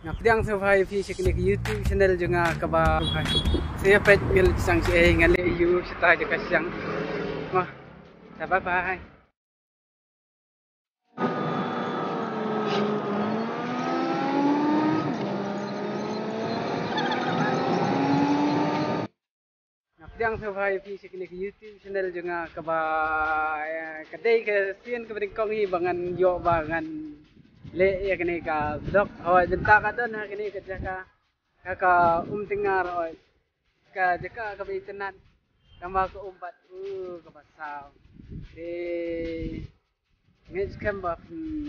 Ngapdiang survive fi siknik YouTube channel juga kaba saya pet ngel sang si ngale you sita je kasyang. Wah. Bye bye. Ngapdiang survive fi siknik YouTube channel juga kaba kedai ke sien ke bringkong hi bangan yo bangan le ya kini ka dok hoy benta ka don ha kini ka jaka ka tingar hoy ka jaka ka bitenat kama ko umpat ka pasau de ngej kamba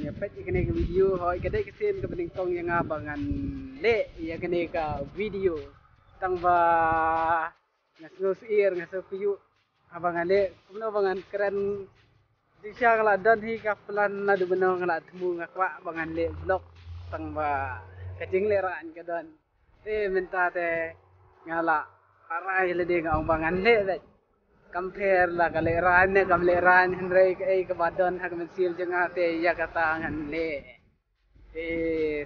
ya pet kini ka video hoy kadai kesin ka bringkong yang abangan le ya kini ka video tang ba ngasus ir ngasus piyu abangan le kuno abangan keren Disya kalau dan hi kapelan nadu benong kalau temu ngakwa bangan le blok tang ba kajing leraan ka don minta te ngala arai le de ngau bangan le bet compare la ka leraan ne kam leraan henrei ka ei ka badon ha kam sil jenga te ya kata ngan le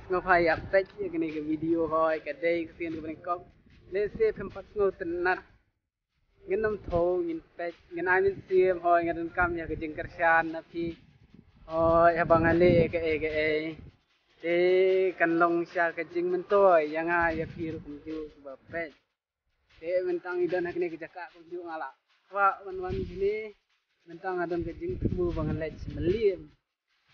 ngopai apet ye kini ke video hoy ka dei sien ka bengkok le se pempat ngo tenat ngenam thau ngin pet ngen amin sim hoy ngan kam ya ke jing kersian na pi hoy abangale ke e kan long sya ke jing mentoy yang ya pi ru kumju ba pet mentang idan hakne ke jaka kumju ngala wa wan sini mentang adon ke jing temu bangale semelim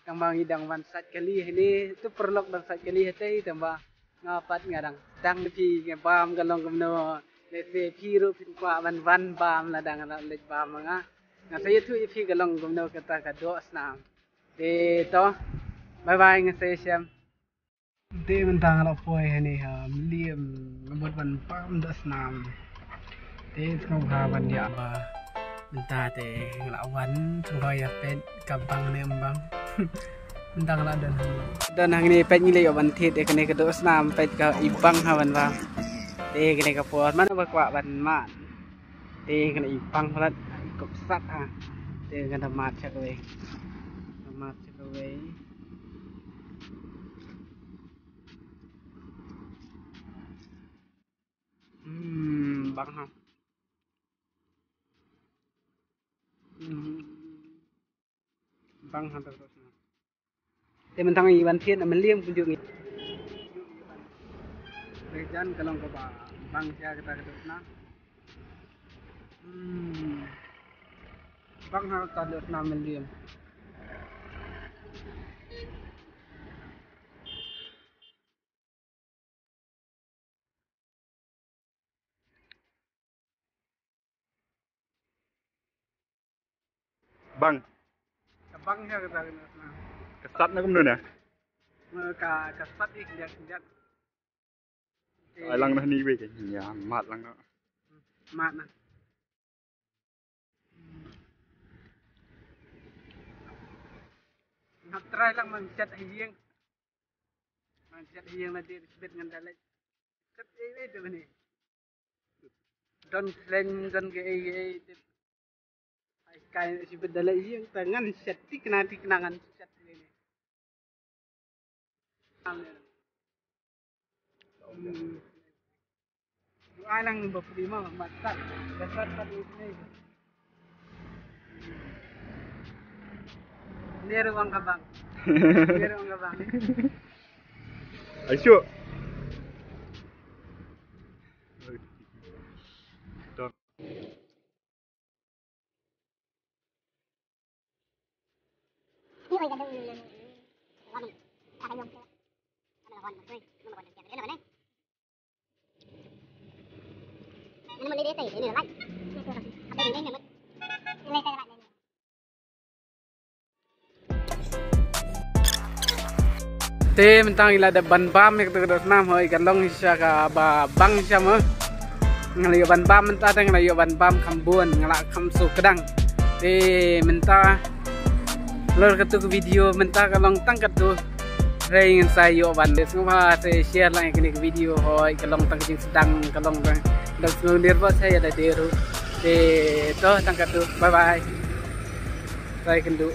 kang bang idang wan sat kali ini tu perlok bang sat kali hete tambah ngapat ngadang dang pi ngebam kalong kumno Lese piru pinkwa ban bam la dang la lej bam nga saya tu ipi galong gumno kata ka dos nam de to bye bye nga saya siam de mentang la poi hani ha liam ngebut ban bam dos nam de ngau ha ban dia ba menta te la wan thoi ya pet kabang ne ambang mentang la dan hang ni pet ngile yo ban thit e kene ka dos nam pet ka ibang ha ban ba kena kapur mana berkuat banman kena ipang pelat kop sat ha kena mat cakwe bang ha bang ha terus mentang iban thiên là mình liêm cũng được Rejan kalau kau bang sia kita terus na, bang harus terus na meliam. Bang sia kita terus na. Kesat na kumno na. Kesat ik Ai lang na ni we ke ya mat lang na. Mat na. Ngap try lang mancet hiyeng. Mancet hiyeng na di sebet ngan dalej. Sep tu ni. Don slang don ke ai kai sebet dalej hiyeng tangan set ti kenangan set ni. Ai lang berprima matat dasar tadi ini. Ni ruang kabang. Ni ruang kabang. Aisyuk. Don. Ni oi gadung lami. Ada yang ke. Ada lawan betul. Nama lawan yang mana? Ini mau lihat ini lagi. Apa ini nama? Ini saya lagi. Mentang ila ada ban bam yang terus nam hoi kalong isya ka ba bang isya mo ngalayo ban bam mentah teng ngalayo ban bam kambun ngalak kamsu kedang mentah lor ketu video mentah kalong tangkat tu ray ngan sayo ban des ngapa saya share lang ini video hoi kalong tangkat sedang kalong dan nirba saya ada deru to tangkat tu bye bye saya kendu